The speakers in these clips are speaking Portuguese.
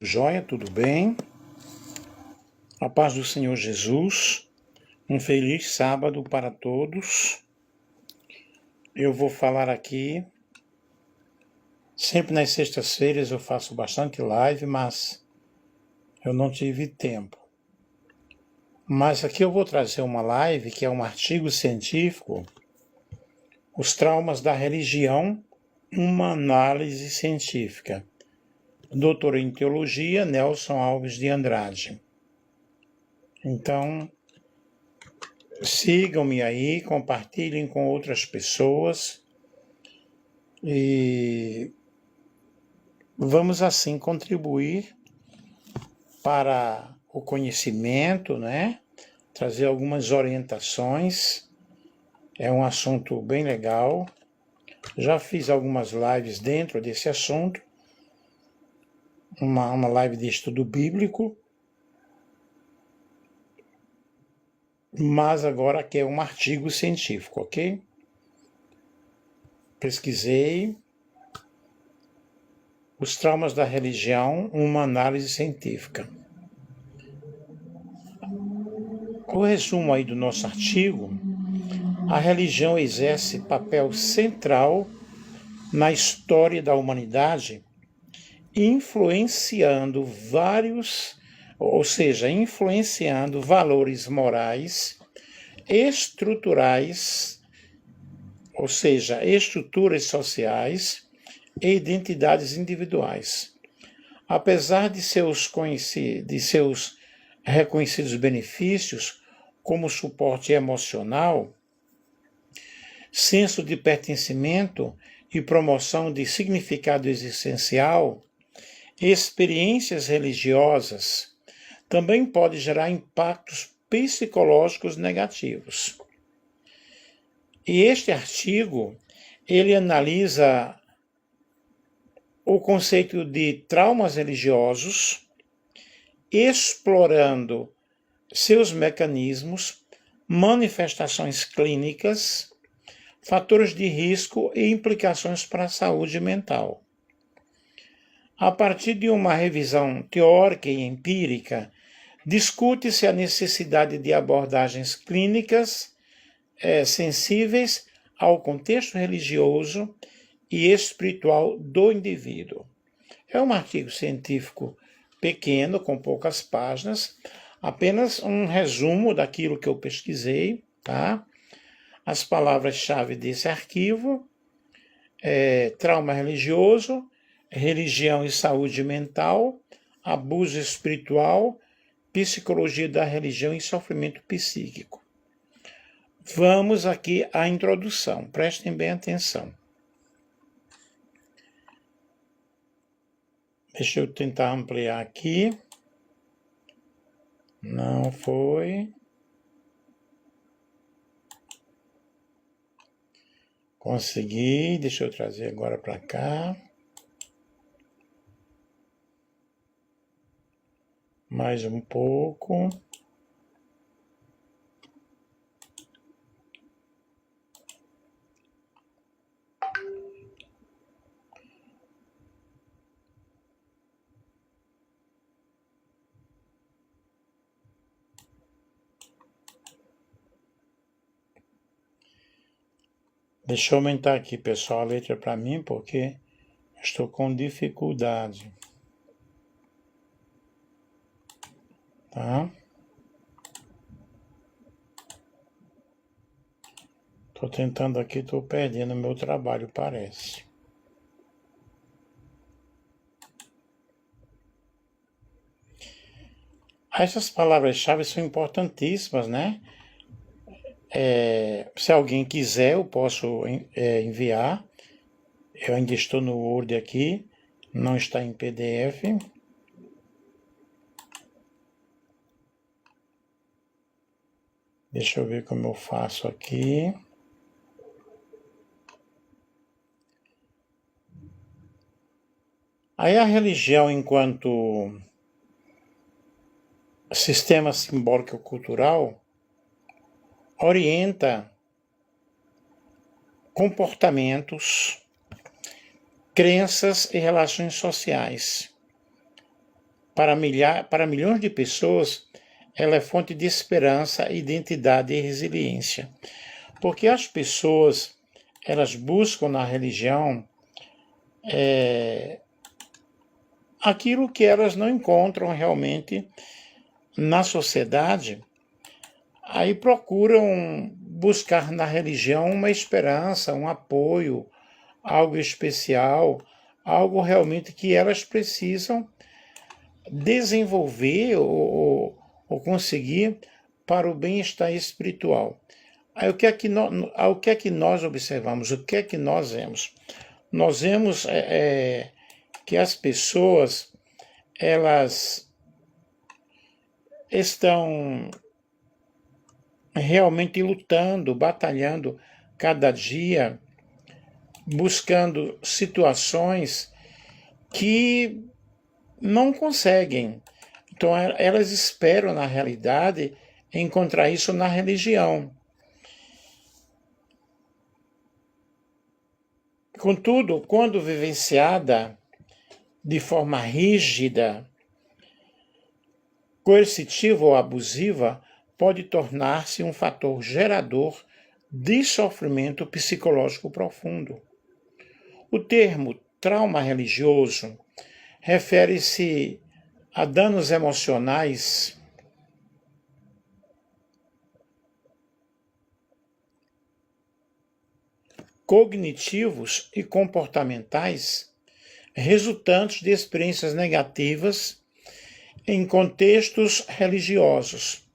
Joia, tudo bem? A paz do Senhor Jesus. Um feliz sábado para todos. Eu vou falar aqui. Sempre nas sextas-feiras eu faço bastante live, mas eu não tive tempo. Mas aqui eu vou trazer uma live que é um artigo científico, Os Traumas da Religião, uma análise científica. Doutor em Teologia, Nelson Alves de Andrade. Então, sigam-me aí, compartilhem com outras pessoas e vamos assim contribuir para o conhecimento, né? Trazer algumas orientações. É um assunto bem legal. Já fiz algumas lives dentro desse assunto. Uma live de estudo bíblico. Mas agora aqui é um artigo científico, ok? Pesquisei Os Traumas da Religião, uma análise científica. O resumo aí do nosso artigo: a religião exerce papel central na história da humanidade, influenciando influenciando valores morais, estruturais, ou seja, estruturas sociais e identidades individuais. Apesar de seus reconhecidos benefícios, como suporte emocional, senso de pertencimento e promoção de significado existencial, experiências religiosas também podem gerar impactos psicológicos negativos. E este artigo, ele analisa o conceito de traumas religiosos, explorando seus mecanismos, manifestações clínicas, fatores de risco e implicações para a saúde mental. A partir de uma revisão teórica e empírica, discute-se a necessidade de abordagens clínicas sensíveis ao contexto religioso e espiritual do indivíduo. É um artigo científico pequeno, com poucas páginas, apenas um resumo daquilo que eu pesquisei, tá? As palavras-chave desse arquivo trauma religioso, religião e saúde mental, abuso espiritual, psicologia da religião e sofrimento psíquico. Vamos aqui à introdução, prestem bem atenção. Deixa eu tentar ampliar aqui. Não foi. Consegui, deixa eu trazer agora para cá. Mais um pouco. Deixa eu aumentar aqui, pessoal, a letra para mim, porque estou com dificuldade. Tá? Estou tentando aqui, estou perdendo meu trabalho, parece. Essas palavras-chave são importantíssimas, né? Se alguém quiser, eu posso enviar. Eu ainda estou no Word aqui, não está em PDF. Deixa eu ver como eu faço aqui. Aí a religião, enquanto sistema simbólico-cultural, orienta comportamentos, crenças e relações sociais, para milhões de pessoas, ela é fonte de esperança, identidade e resiliência. Porque as pessoas, elas buscam na religião aquilo que elas não encontram realmente na sociedade, aí procuram buscar na religião uma esperança, um apoio, algo especial, algo realmente que elas precisam desenvolver ou conseguir para o bem-estar espiritual. Aí o que é que nós observamos? O que é que nós vemos? Nós vemos que as pessoas, elas estão realmente lutando, batalhando cada dia, buscando situações que não conseguem. Então, elas esperam, na realidade, encontrar isso na religião. Contudo, quando vivenciada de forma rígida, coercitiva ou abusiva, pode tornar-se um fator gerador de sofrimento psicológico profundo. O termo trauma religioso refere-se a danos emocionais cognitivos e comportamentais resultantes de experiências negativas em contextos religiosos.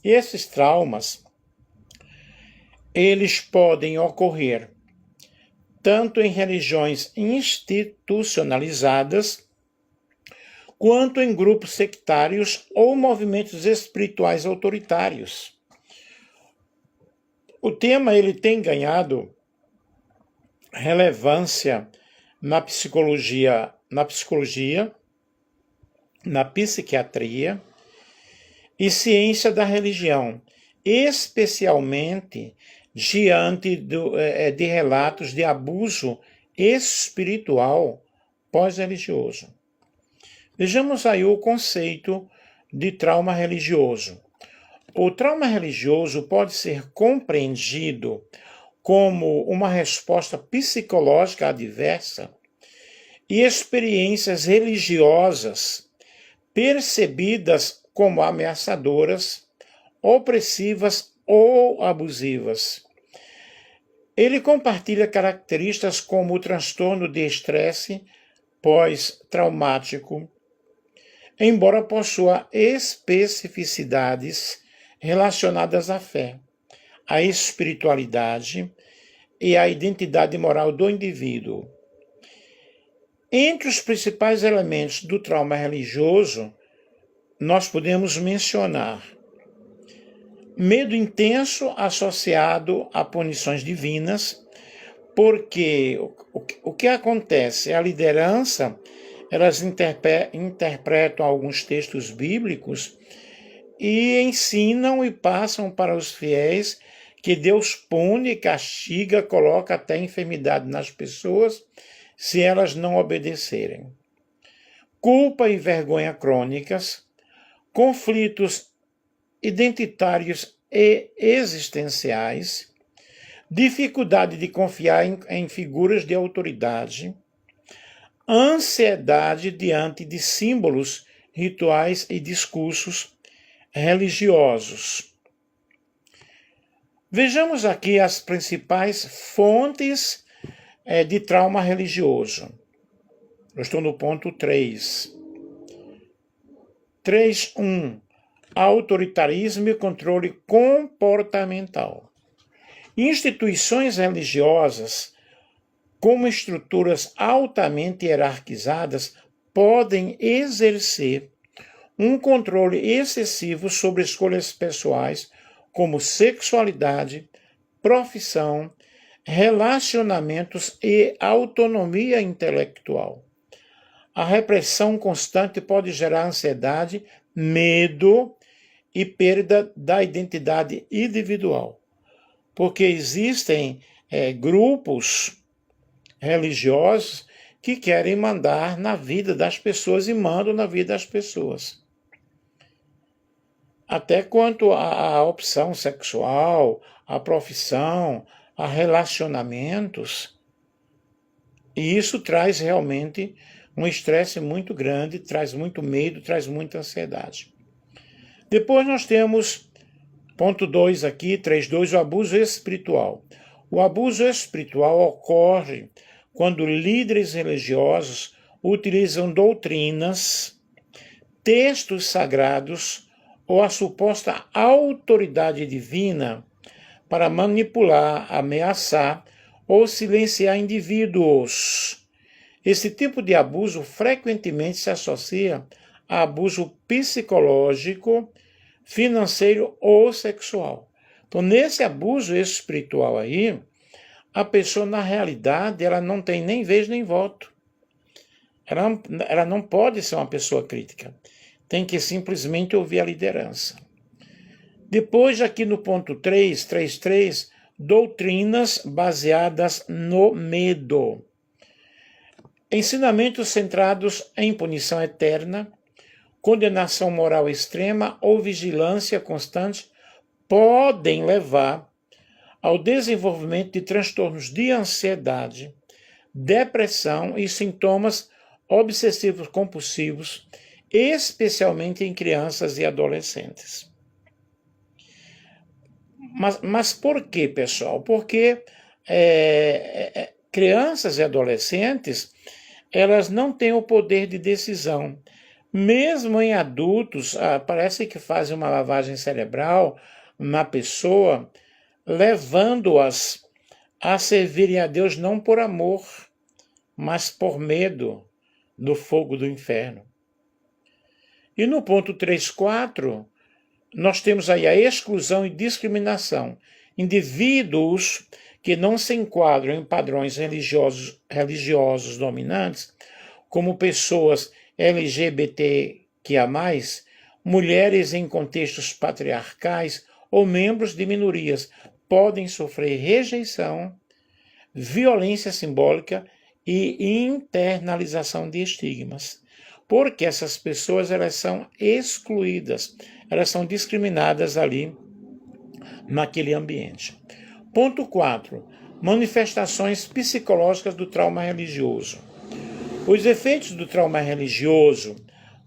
Esses traumas, eles podem ocorrer tanto em religiões institucionalizadas, quanto em grupos sectários ou movimentos espirituais autoritários. O tema ele tem ganhado relevância na psicologia, na psiquiatria e ciência da religião, especialmente diante de relatos de abuso espiritual pós-religioso. Vejamos aí o conceito de trauma religioso. O trauma religioso pode ser compreendido como uma resposta psicológica adversa e experiências religiosas percebidas como ameaçadoras, opressivas ou abusivas. Ele compartilha características como o transtorno de estresse pós-traumático, embora possua especificidades relacionadas à fé, à espiritualidade e à identidade moral do indivíduo. Entre os principais elementos do trauma religioso, nós podemos mencionar medo intenso associado a punições divinas, porque o que acontece? A liderança, elas interpretam alguns textos bíblicos e ensinam e passam para os fiéis que Deus pune, castiga, coloca até enfermidade nas pessoas se elas não obedecerem. Culpa e vergonha crônicas, conflitos identitários e existenciais, dificuldade de confiar em figuras de autoridade, ansiedade diante de símbolos, rituais e discursos religiosos. Vejamos aqui as principais fontes de trauma religioso. Eu estou no ponto 3. 3.1. Autoritarismo e controle comportamental. Instituições religiosas, como estruturas altamente hierarquizadas, podem exercer um controle excessivo sobre escolhas pessoais, como sexualidade, profissão, relacionamentos e autonomia intelectual. A repressão constante pode gerar ansiedade, medo e perda da identidade individual, porque existem grupos religiosos que querem mandar na vida das pessoas e mandam na vida das pessoas. Até quanto à opção sexual, à profissão, a relacionamentos. E isso traz realmente um estresse muito grande, traz muito medo, traz muita ansiedade. Depois nós temos, ponto 2 aqui, 3.2, o abuso espiritual. O abuso espiritual ocorre quando líderes religiosos utilizam doutrinas, textos sagrados ou a suposta autoridade divina para manipular, ameaçar ou silenciar indivíduos. Esse tipo de abuso frequentemente se associa a abuso psicológico, financeiro ou sexual. Então, nesse abuso espiritual aí, a pessoa, na realidade, ela não tem nem vez nem voto. Ela não pode ser uma pessoa crítica. Tem que simplesmente ouvir a liderança. Depois, aqui no ponto 3.3, doutrinas baseadas no medo. Ensinamentos centrados em punição eterna, condenação moral extrema ou vigilância constante podem levar ao desenvolvimento de transtornos de ansiedade, depressão e sintomas obsessivos compulsivos, especialmente em crianças e adolescentes. Mas por quê, pessoal? Porque crianças e adolescentes, elas não têm o poder de decisão. Mesmo em adultos, parece que fazem uma lavagem cerebral na pessoa, levando-as a servirem a Deus não por amor, mas por medo do fogo do inferno. E no ponto 3.4, nós temos aí a exclusão e discriminação. Indivíduos que não se enquadram em padrões religiosos dominantes, como pessoas LGBTQIA+, mulheres em contextos patriarcais ou membros de minorias, podem sofrer rejeição, violência simbólica e internalização de estigmas. Porque essas pessoas, elas são excluídas, elas são discriminadas ali naquele ambiente. Ponto 4. Manifestações psicológicas do trauma religioso. Os efeitos do trauma religioso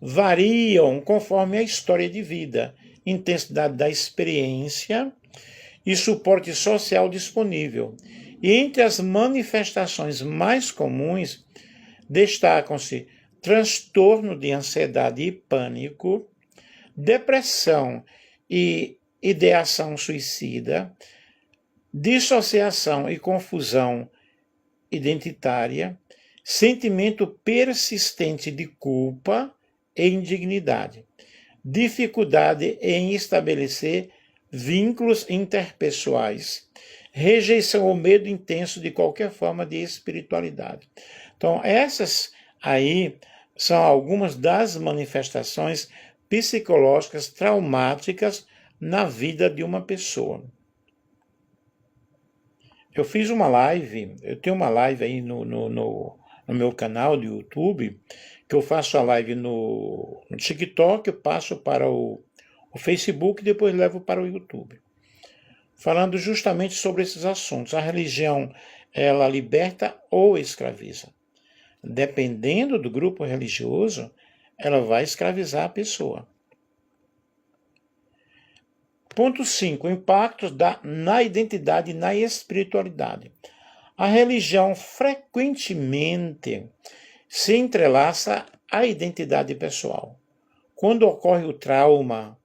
variam conforme a história de vida, intensidade da experiência e suporte social disponível. E entre as manifestações mais comuns destacam-se transtorno de ansiedade e pânico, depressão e ideação suicida, dissociação e confusão identitária, sentimento persistente de culpa e indignidade, dificuldade em estabelecer vínculos interpessoais, rejeição ou medo intenso de qualquer forma de espiritualidade. Então, essas aí são algumas das manifestações psicológicas traumáticas na vida de uma pessoa. Eu fiz uma live, eu tenho uma live aí no meu canal do YouTube, que eu faço a live no TikTok, eu passo para o Facebook e depois levo para o YouTube, falando justamente sobre esses assuntos. A religião, ela liberta ou escraviza. Dependendo do grupo religioso, ela vai escravizar a pessoa. Ponto 5. Impactos na identidade e na espiritualidade. A religião frequentemente se entrelaça à identidade pessoal. Quando ocorre o trauma,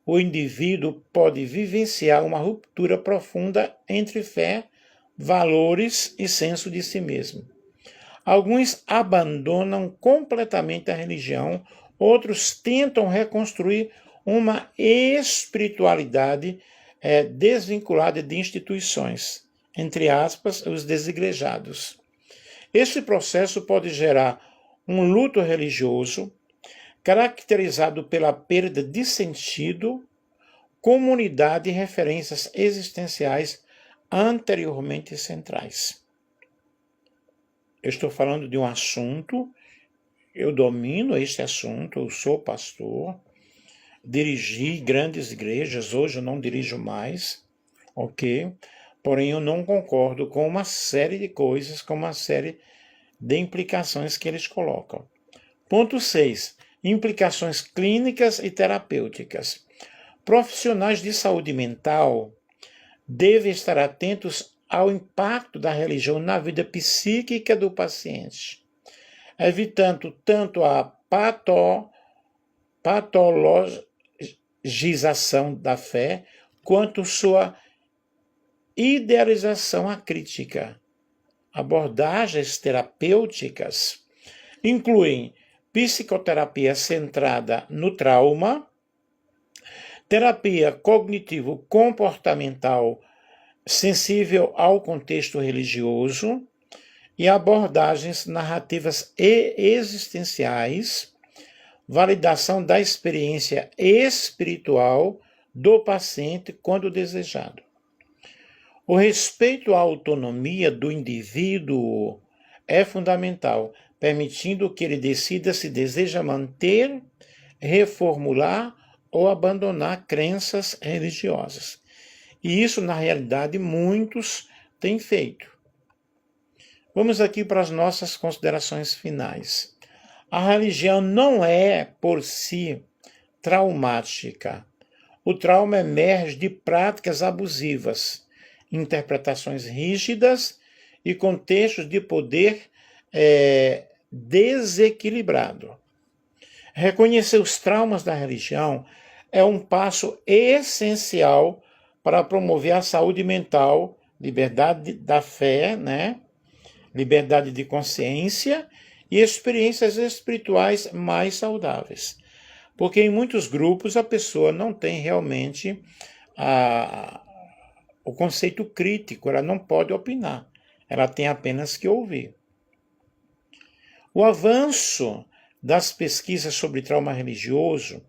o indivíduo pode vivenciar uma ruptura profunda entre fé, valores e senso de si mesmo. Alguns abandonam completamente a religião, outros tentam reconstruir uma espiritualidade desvinculada de instituições, entre aspas, os desigrejados. Esse processo pode gerar um luto religioso, caracterizado pela perda de sentido, comunidade e referências existenciais anteriormente centrais. eu estou falando de um assunto, eu domino este assunto, eu sou pastor, dirigi grandes igrejas, hoje eu não dirijo mais, ok? Porém, eu não concordo com uma série de coisas, com uma série de implicações que eles colocam. Ponto 6. Implicações clínicas e terapêuticas. Profissionais de saúde mental devem estar atentos ao impacto da religião na vida psíquica do paciente, evitando tanto a patologização da fé quanto sua idealização acrítica. Abordagens terapêuticas incluem psicoterapia centrada no trauma, terapia cognitivo-comportamental sensível ao contexto religioso e abordagens narrativas e existenciais, validação da experiência espiritual do paciente quando desejado. O respeito à autonomia do indivíduo é fundamental, permitindo que ele decida se deseja manter, reformular ou abandonar crenças religiosas. E isso, na realidade, muitos têm feito. Vamos aqui para as nossas considerações finais. A religião não é, por si, traumática. O trauma emerge de práticas abusivas, interpretações rígidas e contextos de poder desequilibrado. Reconhecer os traumas da religião é um passo essencial para promover a saúde mental, liberdade da fé, liberdade de consciência e experiências espirituais mais saudáveis. Porque em muitos grupos a pessoa não tem realmente o conceito crítico, ela não pode opinar, ela tem apenas que ouvir. O avanço das pesquisas sobre trauma religioso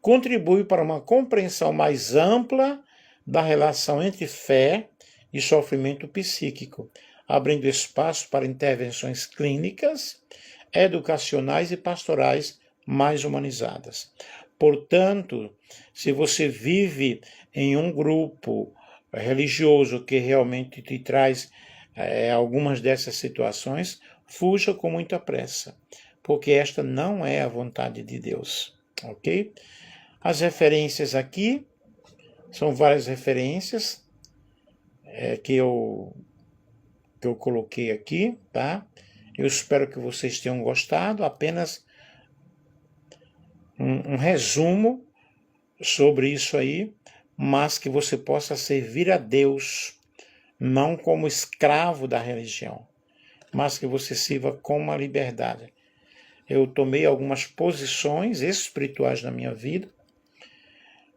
contribui para uma compreensão mais ampla da relação entre fé e sofrimento psíquico, abrindo espaço para intervenções clínicas, educacionais e pastorais mais humanizadas. Portanto, se você vive em um grupo religioso que realmente te traz algumas dessas situações, fuja com muita pressa, porque esta não é a vontade de Deus, ok? As referências aqui são várias referências que eu coloquei aqui, tá? Eu espero que vocês tenham gostado, apenas um resumo sobre isso aí, mas que você possa servir a Deus, não como escravo da religião, mas que você sirva com uma liberdade. Eu tomei algumas posições espirituais na minha vida,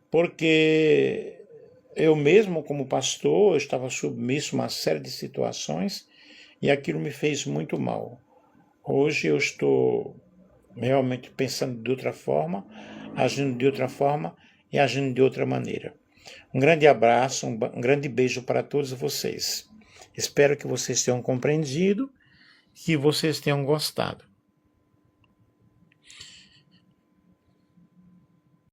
porque eu mesmo, como pastor, estava submisso a uma série de situações e aquilo me fez muito mal. Hoje eu estou realmente pensando de outra forma, agindo de outra forma e agindo de outra maneira. Um grande abraço, um grande beijo para todos vocês. Espero que vocês tenham compreendido, que vocês tenham gostado.